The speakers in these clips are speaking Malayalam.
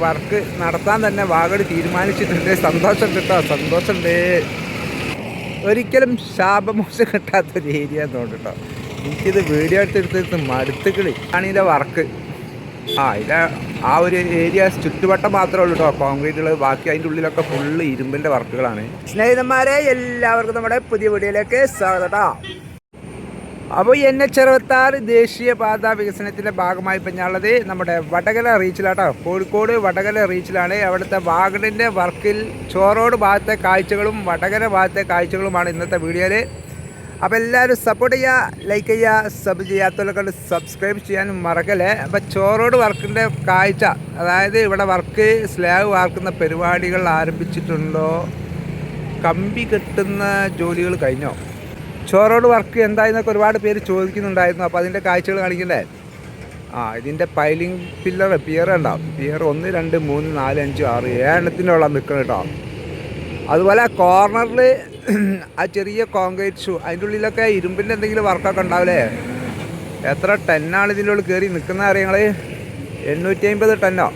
വർക്ക് നടത്താൻ തന്നെ വാഗട് തീരുമാനിച്ചിട്ടുണ്ട്. സന്തോഷമുണ്ട് കേട്ടോ, സന്തോഷമുണ്ട്. ഒരിക്കലും ശാപമോശം കിട്ടാത്തൊരു ഏരിയ എന്നുകൊണ്ട് കേട്ടോ. എനിക്കിത് വീഡിയോ എടുത്തെടുത്ത് മടുത്തുകളി ആണ് ഇതിൻ്റെ വർക്ക്. ഇത് ആ ഒരു ഏരിയ ചുറ്റുവട്ടം മാത്രമേ ഉള്ളൂ കേട്ടോ കോൺക്രീറ്റുകൾ. ബാക്കി അതിൻ്റെ ഉള്ളിലൊക്കെ ഫുള്ള് ഇരുമ്പിൻ്റെ വർക്കുകളാണ്. സ്നേഹിതന്മാരെ, എല്ലാവർക്കും നമ്മുടെ പുതിയ വീഡിയോയിലേക്ക് സ്വാഗതം കേട്ടോ. അപ്പോൾ NH-66 ദേശീയപാത വികസനത്തിൻ്റെ ഭാഗമായി ഇപ്പം ഞാനുള്ളത് നമ്മുടെ വടകര റീച്ചിലാട്ടോ. കോഴിക്കോട് വടകര റീച്ചിലാണ്. അവിടുത്തെ വാഗടിൻ്റെ വർക്കിൽ ചോറോട് ഭാഗത്തെ കാഴ്ചകളും വടകര ഭാഗത്തെ കാഴ്ചകളുമാണ് ഇന്നത്തെ വീഡിയോയിൽ. അപ്പോൾ എല്ലാവരും സപ്പോർട്ട് ചെയ്യുക, ലൈക്ക് ചെയ്യുക, സബ് ചെയ്യാത്തവരൊക്കെ സബ്സ്ക്രൈബ് ചെയ്യാനും മറക്കല്ലേ. അപ്പോൾ ചോറോട് വർക്കിൻ്റെ കാഴ്ച, അതായത് ഇവിടെ വർക്ക് സ്ലാബ് വാർക്കുന്ന പരിപാടികൾ ആരംഭിച്ചിട്ടുണ്ടോ, കമ്പി കെട്ടുന്ന ജോലികൾ കഴിഞ്ഞോ, ചോറോട് വർക്ക് എന്തായെന്നൊക്കെ ഒരുപാട് പേര് ചോദിക്കുന്നുണ്ടായിരുന്നു. അപ്പോൾ അതിൻ്റെ കാഴ്ചകൾ കാണിക്കണ്ടേ. ഇതിൻ്റെ പൈലിംഗ് പിയർ ഉണ്ടാവും. പിയർ 1, 2, 3, 4, 5, 6, 7 എണ്ണത്തിൻ്റെ ഉള്ള നിൽക്കണം കേട്ടോ. അതുപോലെ കോർണറിൽ ആ ചെറിയ കോൺക്രീറ്റ് ഷൂ, അതിൻ്റെ ഉള്ളിലൊക്കെ ഇരുമ്പിൻ്റെ എന്തെങ്കിലും വർക്കൊക്കെ ഉണ്ടാവില്ലേ. എത്ര ടന്നാണ് ഇതിൻ്റെ ഉള്ളിൽ കയറി നിൽക്കുന്ന അറിയങ്ങൾ? 850 ടന്നോ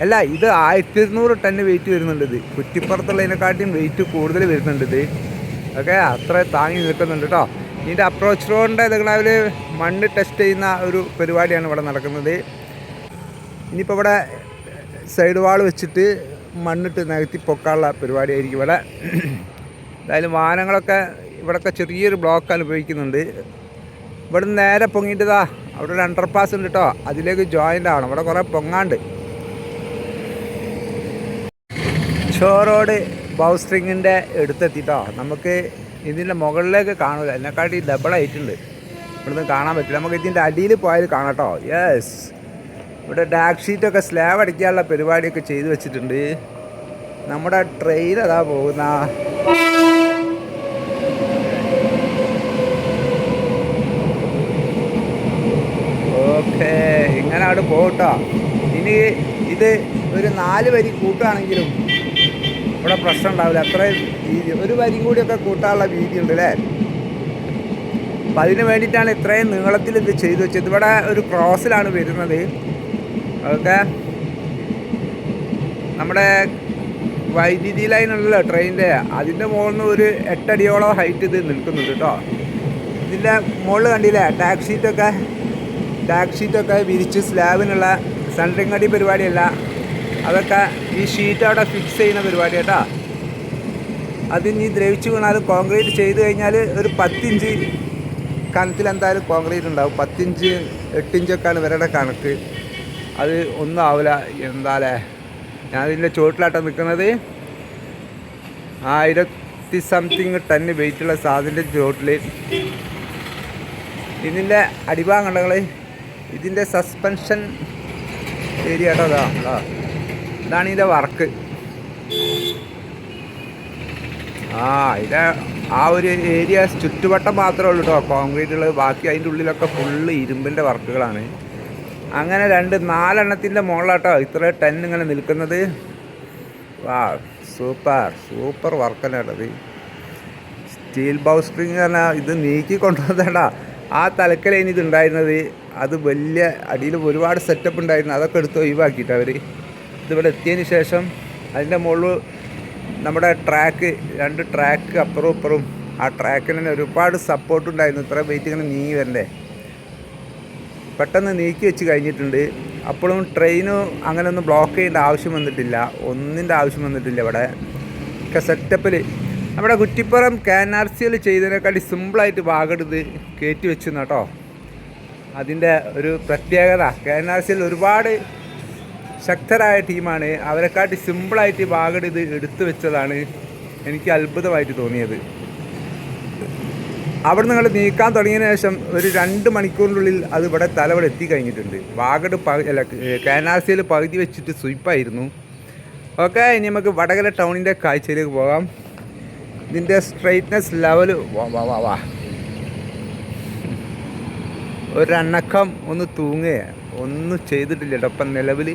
അല്ല, ഇത് 1200 ടന്ന് വെയിറ്റ് വരുന്നുണ്ട്. ഇത് കുറ്റിപ്പുറത്തുള്ളതിനെക്കാട്ടിയും വെയിറ്റ് കൂടുതൽ വരുന്നുണ്ട്. ഇത് ഓക്കെ, അത്ര താങ്ങി നിൽക്കുന്നുണ്ട് കേട്ടോ. ഇതിൻ്റെ അപ്രോച്ച് റോഡിൻ്റെ ഇതുകളാവിൽ മണ്ണ് ടെസ്റ്റ് ചെയ്യുന്ന ഒരു പരിപാടിയാണ് ഇവിടെ നടക്കുന്നത്. ഇനിയിപ്പോൾ ഇവിടെ സൈഡ് വാൾ വെച്ചിട്ട് മണ്ണിട്ട് നികത്തി പൊക്കാനുള്ള പരിപാടിയായിരിക്കും ഇവിടെ. എന്തായാലും വാഹനങ്ങളൊക്കെ ഇവിടെയൊക്കെ ചെറിയൊരു ബ്ലോക്ക് അനുഭവിക്കുന്നുണ്ട്. ഇവിടെ നിന്ന് നേരെ പൊങ്ങിയിട്ടതാ അവിടെ ഒരു അണ്ടർപാസ് ഉണ്ട് കേട്ടോ, അതിലേക്ക് ജോയിൻ്റ് ആണ്. ഇവിടെ കുറേ പൊങ്ങാണ്ട്. ചോറോട് ബൗസ്ട്രിങ്ങിൻ്റെ എടുത്തെത്തിട്ടോ. നമുക്ക് ഇതിൻ്റെ മുകളിലേക്ക് കാണില്ല, എന്നെക്കാട്ടി ഡബിൾ ആയിട്ടുണ്ട്. ഇവിടുന്ന് കാണാൻ പറ്റില്ല. നമുക്ക് ഇതിൻ്റെ അടിയിൽ പോയാൽ കാണാം കേട്ടോ. യെസ്, ഇവിടെ ഡാക്ക് ഷീറ്റൊക്കെ സ്ലാബ് അടിക്കാനുള്ള പരിപാടിയൊക്കെ ചെയ്തു വെച്ചിട്ടുണ്ട്. നമ്മുടെ ട്രെയിൻ അതാ പോകുന്ന. ഓക്കെ, ഇങ്ങനെ അവിടെ പോകട്ടോ. ഇനി ഇത് ഒരു 4 വരി കൂട്ടുകയാണെങ്കിലും ഇവിടെ പ്രശ്നം ഉണ്ടാവില്ല. അത്രയും വീതി, ഒരു വരി കൂടിയൊക്കെ കൂട്ടാനുള്ള വീതി ഉണ്ട് അല്ലേ. അപ്പം അതിന് വേണ്ടിയിട്ടാണ് ഇത്രയും നീളത്തിൽ ഇത് ചെയ്തു വെച്ചത്. ഇവിടെ ഒരു ക്രോസിലാണ് വരുന്നത്. ഓക്കെ, നമ്മുടെ വൈദ്യുതി ലൈനുണ്ടല്ലോ ട്രെയിനിൻ്റെ, അതിൻ്റെ മുകളിൽ നിന്ന് ഒരു 8 അടിയോളം ഹൈറ്റ് ഇത് നിൽക്കുന്നുണ്ട് കേട്ടോ. ഇതിൻ്റെ മുകളിൽ കണ്ടില്ലേ ടാക്ക് ഷീറ്റൊക്കെ വിരിച്ച് സ്ലാബിനുള്ള സെൻട്രിങ് അടി പരിപാടിയല്ല, അതൊക്കെ ഈ ഷീറ്റ് അവിടെ ഫിക്സ് ചെയ്യുന്ന പരിപാടി കേട്ടോ. അത് ഇനി ദ്രവിച്ച് വീണാൽ കോൺക്രീറ്റ് ചെയ്ത് കഴിഞ്ഞാൽ ഒരു 10 ഇഞ്ച് കനത്തിൽ എന്തായാലും കോൺക്രീറ്റ് ഉണ്ടാവും. 10 ഇഞ്ച് 8 ഇഞ്ചൊക്കെയാണ് ഇവരുടെ കണക്ക്. അത് ഒന്നും ആവില്ല. എന്താല്ലേ, ഞാനിതിൻ്റെ ചോട്ടിലാട്ടം നിൽക്കുന്നത്. 1000 സംതിങ് ടന്ന് വെയിറ്റുള്ള സാധനത്തിൻ്റെ ചോട്ടിൽ. ഇതിൻ്റെ അടിഭാഗം കണ്ടങ്ങൾ, ഇതിൻ്റെ സസ്പെൻഷൻ ഏരിയ കേട്ടോ. ഇതാണ് ഇതിൻ്റെ വർക്ക്. ഇത് ആ ഒരു ഏരിയ ചുറ്റുവട്ടം മാത്രമേ ഉള്ളൂ കേട്ടോ കോൺക്രീറ്റുകൾ. ബാക്കി അതിൻ്റെ ഉള്ളിലൊക്കെ ഫുള്ള് ഇരുമ്പിൻ്റെ വർക്കുകളാണ്. അങ്ങനെ 4 എണ്ണത്തിൻ്റെ മുകളിലാട്ടോ ഇത്ര ടൺ ഇങ്ങനെ നിൽക്കുന്നത്. സൂപ്പർ വർക്ക് തന്നെ കേട്ടത്. സ്റ്റീൽ ബൗസ്ട്രിങ് പറഞ്ഞാൽ ഇത് നീക്കി കൊണ്ടുവന്നേടാ. ആ തലക്കലേനി ഇത് ഉണ്ടായിരുന്നത്. അത് വലിയ അടിയിൽ ഒരുപാട് സെറ്റപ്പ് ഉണ്ടായിരുന്നു, അതൊക്കെ എടുത്ത് ഒഴിവാക്കിയിട്ട് അവർ ഇതിവിടെ എത്തിയതിന് ശേഷം അതിൻ്റെ മുകളിൽ നമ്മുടെ ട്രാക്ക്, 2 ട്രാക്ക് അപ്പുറവും ഇപ്പുറവും. ആ ട്രാക്കിന് തന്നെ ഒരുപാട് സപ്പോർട്ടുണ്ടായിരുന്നു. ഇത്ര വെയിറ്റ് ഇങ്ങനെ നീങ്ങി വരണ്ടേ, പെട്ടെന്ന് നീക്കി വെച്ച് കഴിഞ്ഞിട്ടുണ്ട്. അപ്പോഴും ട്രെയിന് അങ്ങനെ ഒന്നും ബ്ലോക്ക് ചെയ്യേണ്ട ആവശ്യം വന്നിട്ടില്ല, ഒന്നിൻ്റെ ആവശ്യം വന്നിട്ടില്ല. ഇവിടെ ഒക്കെ സെറ്റപ്പിൽ നമ്മുടെ കുറ്റിപ്പുറം KNRCL ചെയ്തതിനേക്കാട്ടി സിമ്പിളായിട്ട് വാഗട് കയറ്റി വെച്ചു കേട്ടോ. അതിൻ്റെ ഒരു പ്രത്യേകത, KNRCL ഒരുപാട് ശക്തരായ ടീമാണ്. അവരെക്കാട്ടി സിമ്പിളായിട്ട് വാഗട് എടുത്തു വെച്ചതാണ് എനിക്ക് അത്ഭുതമായിട്ട് തോന്നിയത്. അവിടെ നിങ്ങൾ നീക്കാൻ തുടങ്ങിയതിന് ശേഷം ഒരു 2 മണിക്കൂറിനുള്ളിൽ അത് ഇവിടെ തലവിടെ എത്തിക്കഴിഞ്ഞിട്ടുണ്ട്. വാഗട് KNRCL പകുതി വെച്ചിട്ട് സ്വീപ്പായിരുന്നു. ഓക്കെ, ഇനി നമുക്ക് വടകര ടൗണിൻ്റെ കാഴ്ചയിലേക്ക് പോകാം. ഇതിൻ്റെ സ്ട്രെയിറ്റ്നെസ് ലെവല് വാ ഒരണ്ണക്കം ഒന്ന് തൂങ്ങുക, ഒന്നും ചെയ്തിട്ടില്ല കേട്ടോ ഇപ്പം നിലവിൽ.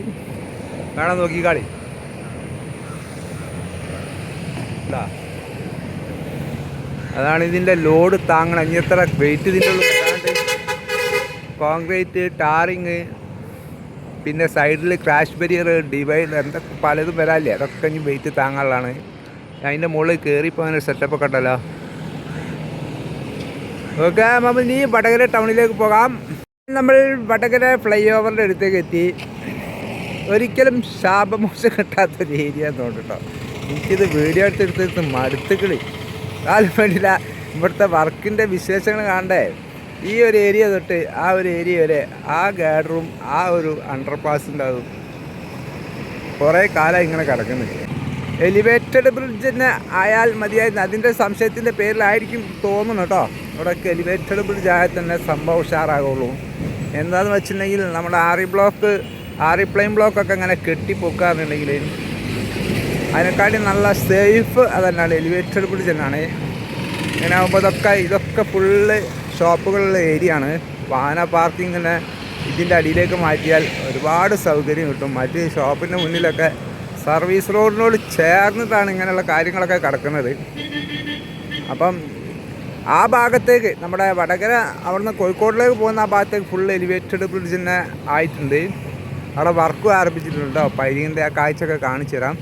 കാണാൻ നോക്കിക്കാളി. അതാണ് ഇതിൻ്റെ ലോഡ് താങ്ങണം. ഇനി എത്ര വെയിറ്റ് ഇതിൻ്റെ ഉള്ളിൽ. അതാണ്ട് കോൺക്രീറ്റ്, ടാറിങ്, പിന്നെ സൈഡിൽ ക്രാഷ് ബാരിയർ ഡിവൈഡ് എന്തൊക്കെ പലതും വരാല്ലേ, അതൊക്കെ ഇനി വെയിറ്റ് താങ്ങാനുള്ളതാണ്. അതിൻ്റെ മുകളിൽ കയറിപ്പോൾ അങ്ങനെ സെറ്റപ്പൊക്കെ ഉണ്ടല്ലോ. ഓക്കെ, നമ്മൾ ഇനി വടകര ടൗണിലേക്ക് പോകാം. നമ്മൾ വടകര ഫ്ലൈ ഓവറിൻ്റെ അടുത്തേക്ക് എത്തി. ഒരിക്കലും ശാപമോശം കിട്ടാത്തൊരു ഏരിയ തോന്നിട്ടോ. എനിക്കിത് വീഡിയോ എടുത്തെടുത്ത് മടുത്തുകളി കാലം വേണ്ടില്ല. ഇവിടുത്തെ വർക്കിൻ്റെ വിശേഷങ്ങൾ കാണണ്ടേ. ഈ ഒരു ഏരിയ തൊട്ട് ആ ഒരു ഏരിയ വരെ ആ ഗാഡറും ആ ഒരു അണ്ടർപാസ് ഉണ്ടാകും. കുറേ കാലം ഇങ്ങനെ കിടക്കുന്നുണ്ട്. എലിവേറ്റഡ് ബ്രിഡ്ജ് തന്നെ ആയാൽ മതിയായിരുന്നു. അതിൻ്റെ സംശയത്തിൻ്റെ പേരിലായിരിക്കും തോന്നുന്നു കേട്ടോ. ഇവിടെയൊക്കെ എലിവേറ്റഡ് ബ്രിഡ്ജ് ആയാൽ തന്നെ സംഭവം ഉഷാറാകുള്ളൂ. എന്താണെന്ന് വെച്ചിട്ടുണ്ടെങ്കിൽ നമ്മുടെ ആറിപ്ലെയിൻ ബ്ലോക്കൊക്കെ ഇങ്ങനെ കെട്ടിപ്പൊക്കാന്നുണ്ടെങ്കിൽ അതിനെക്കാട്ടി നല്ല സേഫ് അതന്നെയാണ് എലിവേറ്റഡ് ബ്രിഡ്ജ് തന്നെയാണ്. ഇങ്ങനെ ആകുമ്പോൾ ഇതൊക്കെ ഫുള്ള് ഷോപ്പുകളുള്ള ഏരിയ ആണ്. വാഹന പാർക്കിങ്ങിനെ ഇതിൻ്റെ അടിയിലേക്ക് മാറ്റിയാൽ ഒരുപാട് സൗകര്യം കിട്ടും. മറ്റ് ഷോപ്പിൻ്റെ മുന്നിലൊക്കെ സർവീസ് റോഡിനോട് ചേർന്നിട്ടാണ് ഇങ്ങനെയുള്ള കാര്യങ്ങളൊക്കെ കിടക്കുന്നത്. അപ്പം ആ ഭാഗത്തേക്ക് നമ്മുടെ വടകര അവിടുന്ന് കോഴിക്കോടിലേക്ക് പോകുന്ന ആ ഭാഗത്തേക്ക് ഫുൾ എലിവേറ്റഡ് ബ്രിഡ്ജ് തന്നെ ആയിട്ടുണ്ട്. അവിടെ വർക്കും ആരംഭിച്ചിട്ടുണ്ട് കേട്ടോ. പൈലിങ്ങിൻ്റെ ആ കാഴ്ചയൊക്കെ കാണിച്ചു തരാം.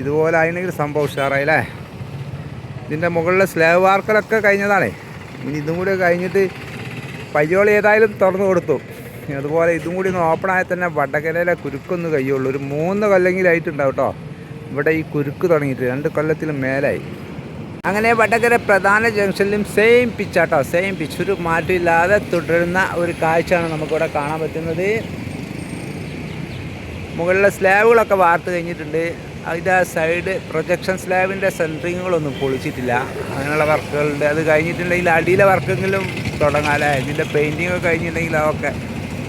ഇതുപോലെ ആയിരുന്നെങ്കിൽ സംഭവം ഉഷാറായില്ലേ. ഇതിൻ്റെ മുകളിലെ സ്ലാബ് വാർക്കലൊക്കെ കഴിഞ്ഞതാണ്. ഇനി ഇതും കൂടി കഴിഞ്ഞിട്ട് പയ്യോളി ഏതായാലും തുറന്നു കൊടുത്തു. അതുപോലെ ഇതും കൂടി ഒന്ന് ഓപ്പണായാൽ തന്നെ വടകരയിലെ കുരുക്കൊന്ന് കഴിയുള്ളൂ. ഒരു 3 കൊല്ലെങ്കിലായിട്ടുണ്ടാവും കേട്ടോ ഇവിടെ ഈ കുരുക്ക് തുടങ്ങിയിട്ട്. 2 കൊല്ലത്തിലും മേലായി. അങ്ങനെ വടകര പ്രധാന ജംഗ്ഷനിലും സെയിം പിച്ചാട്ടോ, സെയിം പിച്ച്, ഒരു മാറ്റമില്ലാതെ തുടരുന്ന ഒരു കാഴ്ചയാണ് നമുക്കിവിടെ കാണാൻ പറ്റുന്നത്. മുകളിലെ സ്ലാബുകളൊക്കെ വാർത്ത് കഴിഞ്ഞിട്ടുണ്ട്. അതിൻ്റെ സൈഡ് പ്രൊജക്ഷൻ സ്ലാബിൻ്റെ സെൻട്രിങ്ങുകളൊന്നും പൊളിച്ചിട്ടില്ല. അങ്ങനെയുള്ള വർക്കുകളുണ്ട്. അത് കഴിഞ്ഞിട്ടുണ്ടെങ്കിൽ അടിയിലെ വർക്കെങ്കിലും തുടങ്ങാമല്ലേ. ഇതിൻ്റെ പെയിൻറ്റിങ് ഒക്കെ കഴിഞ്ഞിട്ടുണ്ടെങ്കിൽ അതൊക്കെ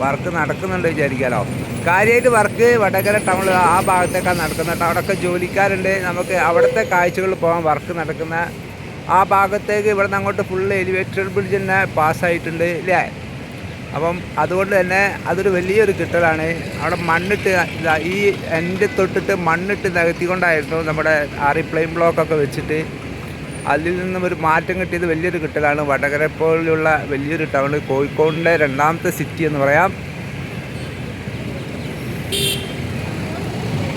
വർക്ക് നടക്കുന്നുണ്ട് വിചാരിക്കാമല്ലോ. കാര്യമായിട്ട് വർക്ക് വടകര ടൗണിൽ ആ ഭാഗത്തേക്കാണ് നടക്കുന്നത്. അവിടെയൊക്കെ ജോലിക്കാരുണ്ട്. നമുക്ക് അവിടുത്തെ കാഴ്ചകളിൽ പോകാൻ വർക്ക് നടക്കുന്ന ആ ഭാഗത്തേക്ക് ഇവിടെ നിന്ന് അങ്ങോട്ട് ഫുള്ള് എലിവേറ്റഡ് ബ്രിഡ്ജ് തന്നെ പാസ്സായിട്ടുണ്ട് ഇല്ലേ. അപ്പം അതുകൊണ്ട് തന്നെ അതൊരു വലിയൊരു കിട്ടലാണ്. അവിടെ മണ്ണിട്ട് ഈ എൻ്റെ തൊട്ടിട്ട് മണ്ണിട്ട് നികത്തിക്കൊണ്ടായിരുന്നു നമ്മുടെ ആറിപ്ലെയിൻ ബ്ലോക്കൊക്കെ വെച്ചിട്ട്. അതിൽ നിന്നും ഒരു മാറ്റം കിട്ടിയത് വലിയൊരു കിട്ടലാണ്. വടകര പോലുള്ള വലിയൊരു ടൗൺ, കോഴിക്കോടിൻ്റെ 2ാമത്തെ സിറ്റി എന്ന് പറയാം.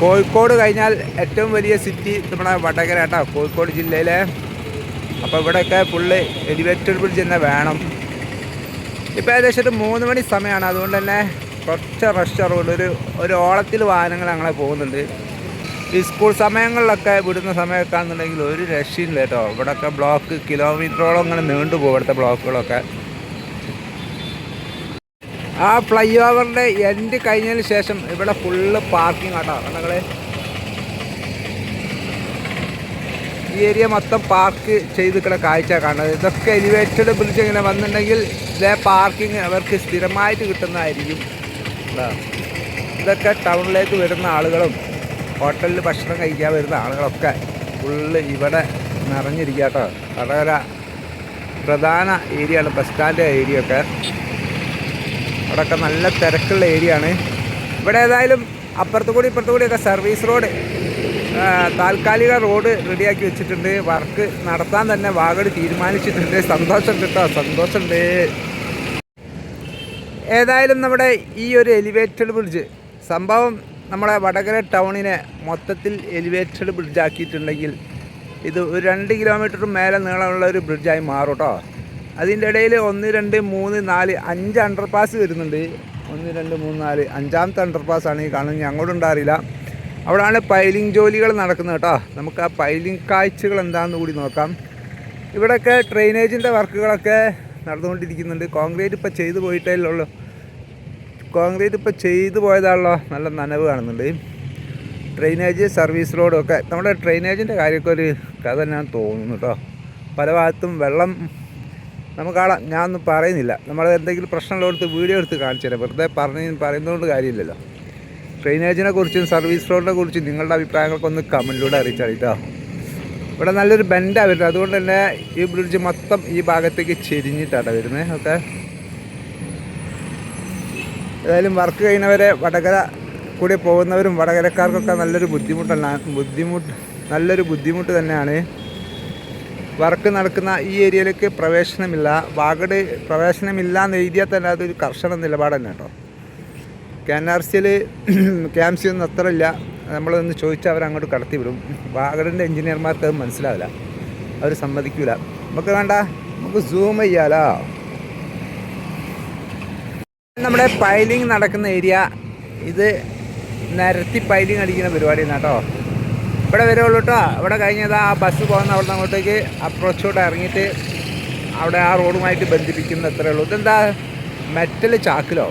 കോഴിക്കോട് കഴിഞ്ഞാൽ ഏറ്റവും വലിയ സിറ്റി നമ്മുടെ വടകര കേട്ടോ, കോഴിക്കോട് ജില്ലയിലെ. അപ്പോൾ ഇവിടെയൊക്കെ ഫുള്ള് എലിവേറ്റഡ് ബ്രിഡ്ജ് തന്നെ വേണം. ഇപ്പോൾ ഏകദേശം ഒരു 3 മണി സമയമാണ്. അതുകൊണ്ട് തന്നെ കുറച്ച് റഷ് കുറവുണ്ട്. ഒരു ഓളത്തിൽ വാഹനങ്ങൾ അങ്ങനെ പോകുന്നുണ്ട്. ഈ സ്കൂൾ സമയങ്ങളിലൊക്കെ വിടുന്ന സമയമൊക്കെ ആണെന്നുണ്ടെങ്കിൽ ഒരു രക്ഷയില്ല കേട്ടോ. ഇവിടെയൊക്കെ ബ്ലോക്ക് കിലോമീറ്ററോളം അങ്ങനെ നീണ്ടുപോകും ഇവിടുത്തെ ബ്ലോക്കുകളൊക്കെ. ആ ഫ്ലൈ ഓവറിൻ്റെ എൻഡ് കഴിഞ്ഞതിന് ശേഷം ഇവിടെ ഫുള്ള് പാർക്കിംഗ് ആട്ടോ. നിങ്ങൾ ഈ ഏരിയ മൊത്തം പാർക്ക് ചെയ്തിട്ടുള്ള കാഴ്ച കാണുന്നത്. ഇതൊക്കെ എലിവേറ്റഡ് ബ്രിഡ്ജ് ഇങ്ങനെ വന്നിട്ടുണ്ടെങ്കിൽ ഇതേ പാർക്കിംഗ് അവർക്ക് സ്ഥിരമായിട്ട് കിട്ടുന്നതായിരിക്കും. ഇതൊക്കെ ടൗണിലേക്ക് വരുന്ന ആളുകളും ഹോട്ടലിൽ ഭക്ഷണം കഴിക്കാൻ വരുന്ന ആളുകളൊക്കെ ഫുള്ള് ഇവിടെ നിറഞ്ഞിരിക്കുക കേട്ടോ. വടകര പ്രധാന ഏരിയയാണ്, ബസ് സ്റ്റാൻഡ് ഏരിയ ഒക്കെ. അവിടെയൊക്കെ നല്ല തിരക്കുള്ള ഏരിയ ആണ്. ഇവിടെ ഏതായാലും അപ്പുറത്തു കൂടി ഇപ്പുറത്തു കൂടിയൊക്കെ സർവീസ് റോഡ്, താൽക്കാലിക റോഡ് റെഡിയാക്കി വെച്ചിട്ടുണ്ട്. വർക്ക് നടത്താൻ തന്നെ വാഗട് തീരുമാനിച്ചിട്ടുണ്ട്. സന്തോഷമുണ്ട് കേട്ടോ, സന്തോഷമുണ്ട്. ഏതായാലും നമ്മുടെ ഈ ഒരു എലിവേറ്റഡ് ബ്രിഡ്ജ് സംഭവം നമ്മുടെ വടകര ടൗണിനെ മൊത്തത്തിൽ എലിവേറ്റഡ് ബ്രിഡ്ജ് ആക്കിയിട്ടുണ്ടെങ്കിൽ ഇത് ഒരു 2 കിലോമീറ്റർ മേലെ നീളമുള്ള ഒരു ബ്രിഡ്ജായി മാറും കേട്ടോ. അതിൻ്റെ ഇടയിൽ 1, 2, 3, 4, 5 അണ്ടർപാസ് വരുന്നുണ്ട്. 1, 2, 3, 4 5ാമത്തെ അണ്ടർപാസ്സാണ് ഈ കാണുന്നത്. ഞങ്ങോട്ടുണ്ടാറില്ല. അവിടെയാണ് പൈലിംഗ് ജോലികൾ നടക്കുന്നത് കേട്ടോ. നമുക്ക് ആ പൈലിംഗ് കാഴ്ചകൾ എന്താണെന്ന് കൂടി നോക്കാം. ഇവിടെയൊക്കെ ഡ്രെയിനേജിൻ്റെ വർക്കുകളൊക്കെ നടന്നുകൊണ്ടിരിക്കുന്നുണ്ട്. കോൺക്രീറ്റ് ഇപ്പോൾ ചെയ്തു പോയിട്ടേ ഉള്ളൂ. കോൺക്രീറ്റ് ഇപ്പോൾ ചെയ്തു പോയതാണല്ലോ, നല്ല നനവ് കാണുന്നുണ്ട്. ഡ്രെയിനേജ്, സർവീസ് റോഡും ഒക്കെ. നമ്മുടെ ഡ്രെയിനേജിൻ്റെ കാര്യമൊക്കെ ഒരു കഥ തന്നെയാണ് തോന്നുന്നു കേട്ടോ. പല ഭാഗത്തും വെള്ളം നമുക്കാളാം. ഞാനൊന്നും പറയുന്നില്ല. നമ്മൾ എന്തെങ്കിലും പ്രശ്നമുള്ളടുത്ത് വീഡിയോ എടുത്ത് കാണിച്ചു തരാം. വെറുതെ പറയുന്നതുകൊണ്ട് കാര്യമില്ലല്ലോ. ഡ്രെയിനേജിനെ കുറിച്ചും സർവീസ് റോഡിനെ കുറിച്ചും നിങ്ങളുടെ അഭിപ്രായങ്ങളൊക്കെ ഒന്ന് കമൻറ്റിലൂടെ അറിയിച്ചാൽ കേട്ടോ. ഇവിടെ നല്ലൊരു ബെൻഡാണ് വരുന്നത്. അതുകൊണ്ട് തന്നെ ഈ ബ്രിഡ്ജ് മൊത്തം ഈ ഭാഗത്തേക്ക് ചെരിഞ്ഞിട്ടാണ് വരുന്നത്. ഓക്കെ, ഏതായാലും വർക്ക് ചെയ്യുന്നവരെ വടകര കൂടി പോകുന്നവരും വടകരക്കാർക്കൊക്കെ നല്ലൊരു ബുദ്ധിമുട്ട് തന്നെയാണ്. വർക്ക് നടക്കുന്ന ഈ ഏരിയയിലേക്ക് പ്രവേശനമില്ല. വാഗട് പ്രവേശനമില്ല എന്ന് എഴുതിയാൽ തന്നെ അതൊരു കർശന നിലപാട് തന്നെ കേട്ടോ. KNRCയിൽ KMC ഒന്നും അത്ര ഇല്ല. നമ്മളൊന്ന് ചോദിച്ചാൽ അവരങ്ങോട്ട് കടത്തി വിടും. വാഗടിൻ്റെ എഞ്ചിനീയർമാർക്ക് അത് മനസ്സിലാവില്ല, അവർ സമ്മതിക്കില്ല. നമുക്ക് വേണ്ട, നമുക്ക് സൂം ചെയ്യാലോ. നമ്മുടെ പൈലിങ് നടക്കുന്ന ഏരിയ ഇത്. നിരത്തി പൈലിങ് അടിക്കുന്ന പരിപാടിയാണ് കേട്ടോ. ഇവിടെ വരുള്ളൂ കേട്ടോ. ഇവിടെ കഴിഞ്ഞതാ ആ ബസ് പോകുന്ന അവിടെ നിന്ന് അങ്ങോട്ടേക്ക് അപ്രോച്ചോട്ട് ഇറങ്ങിയിട്ട് അവിടെ ആ റോഡുമായിട്ട് ബന്ധിപ്പിക്കുന്ന അത്രേ ഉള്ളൂ. ഇതെന്താ മെറ്റൽ ചാക്കിലോ,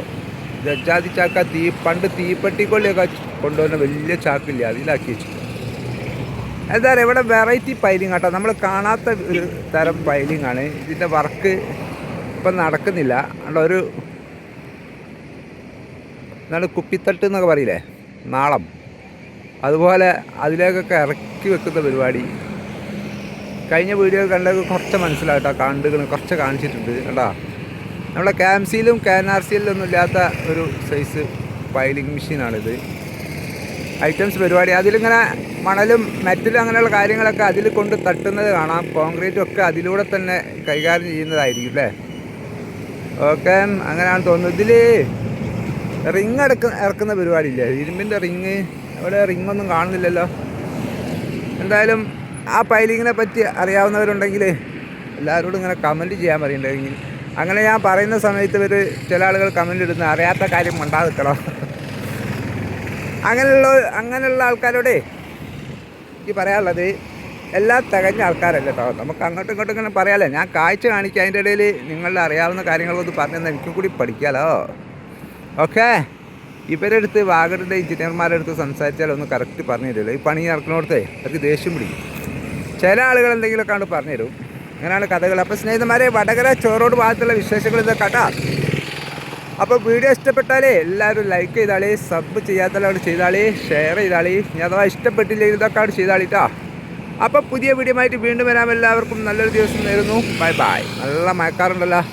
ഗജാതി ചാക്ക, പണ്ട് തീപ്പെട്ടിക്കൊള്ളിയൊക്കെ കൊണ്ടുവന്ന വലിയ ചാക്കില്ല, അതിലാക്കി വെച്ചു. എന്താ പറയുക, ഇവിടെ വെറൈറ്റി പൈലിങ് കേട്ടോ. നമ്മൾ കാണാത്ത ഒരു തരം പൈലിംഗ് ആണ്. ഇതിൻ്റെ വർക്ക് ഇപ്പം നടക്കുന്നില്ല. ഒരു എന്താണ് കുപ്പിത്തട്ട് എന്നൊക്കെ പറയില്ലേ, നാളം, അതുപോലെ അതിലേക്കൊക്കെ ഇറക്കി വെക്കുന്ന പരിപാടി. കഴിഞ്ഞ വീഡിയോ കണ്ടൊക്കെ കുറച്ച് മനസ്സിലാകട്ടോ, കണ്ടുകൾ കുറച്ച് കാണിച്ചിട്ടുണ്ട് കേട്ടോ. നമ്മളെ KMCയിലും KNRCയിലൊന്നും ഇല്ലാത്ത ഒരു സൈസ് പൈലിംഗ് മെഷീനാണിത്. ഐറ്റംസ് പരിപാടി. അതിലിങ്ങനെ മണലും മെറ്റലും അങ്ങനെയുള്ള കാര്യങ്ങളൊക്കെ അതിൽ കൊണ്ട് തട്ടുന്നത് കാണാം. കോൺക്രീറ്റും ഒക്കെ അതിലൂടെ തന്നെ കൈകാര്യം ചെയ്യുന്നതായിരിക്കും അല്ലേ. ഓക്കെ, അങ്ങനെയാണ് തോന്നുന്നത്. ഇതിൽ റിങ് ഇറക്കുന്ന പരിപാടിയില്ലേ, ഇരുമ്പിൻ്റെ റിങ്. അവിടെ റിങ്ങൊന്നും കാണുന്നില്ലല്ലോ. എന്തായാലും ആ പൈലിങ്ങിനെ പറ്റി അറിയാവുന്നവരുണ്ടെങ്കിൽ എല്ലാവരോടും ഇങ്ങനെ കമൻറ്റ് ചെയ്യാൻ പറയുന്നുണ്ടെങ്കിൽ, അങ്ങനെ ഞാൻ പറയുന്ന സമയത്ത് ചില ആളുകൾ കമൻറ്റ് ഇടുന്ന അറിയാത്ത കാര്യം മണ്ടാതിക്കണം. അങ്ങനെയുള്ള ആൾക്കാരോടെ എനിക്ക് പറയാനുള്ളത്, എല്ലാം തികഞ്ഞ ആൾക്കാരല്ല കേട്ടോ. നമുക്ക് അങ്ങോട്ടും ഇങ്ങോട്ടും ഇങ്ങനെ പറയാമല്ലോ. ഞാൻ കാഴ്ച കാണിക്കുക, അതിൻ്റെ ഇടയിൽ നിങ്ങളുടെ അറിയാവുന്ന കാര്യങ്ങളൊന്ന് പറഞ്ഞാൽ എനിക്കും കൂടി പഠിക്കാമല്ലോ. ഓക്കെ, ഇവരുടെ അടുത്ത് വാഗടിൻ്റെ എഞ്ചിനീയർമാരുടെ അടുത്ത് സംസാരിച്ചാൽ ഒന്ന് കറക്റ്റ് പറഞ്ഞു തരുമല്ലോ. ഈ പണി നടക്കണോടത്തെ അവർക്ക് ദേഷ്യം പിടിക്കും. ചില ആളുകൾ എന്തെങ്കിലുമൊക്കെ ആണ് പറഞ്ഞു തരും. അങ്ങനെയാണ് കഥകൾ. അപ്പോൾ സ്നേഹിതന്മാരെ, വടകര ചോറോട് ഭാഗത്തുള്ള വിശേഷങ്ങൾ ഇതൊക്കെ കേട്ടോ. അപ്പോൾ വീഡിയോ ഇഷ്ടപ്പെട്ടാലേ എല്ലാവരും ലൈക്ക് ചെയ്താളി, സബ് ചെയ്യാത്തവരോട് ചെയ്താളി, ഷെയർ ചെയ്താളി. ഇനി അഥവാ ഇഷ്ടപ്പെട്ടില്ലെങ്കിൽ ഇതൊക്കെ അവിടെ ചെയ്താളി കേട്ടോ. അപ്പോൾ പുതിയ വീഡിയോ ആയിട്ട് വീണ്ടും വരാം. എല്ലാവർക്കും നല്ലൊരു ദിവസം നേരുന്നു. Bye bye. നല്ല മഴക്കാറുണ്ടല്ലോ.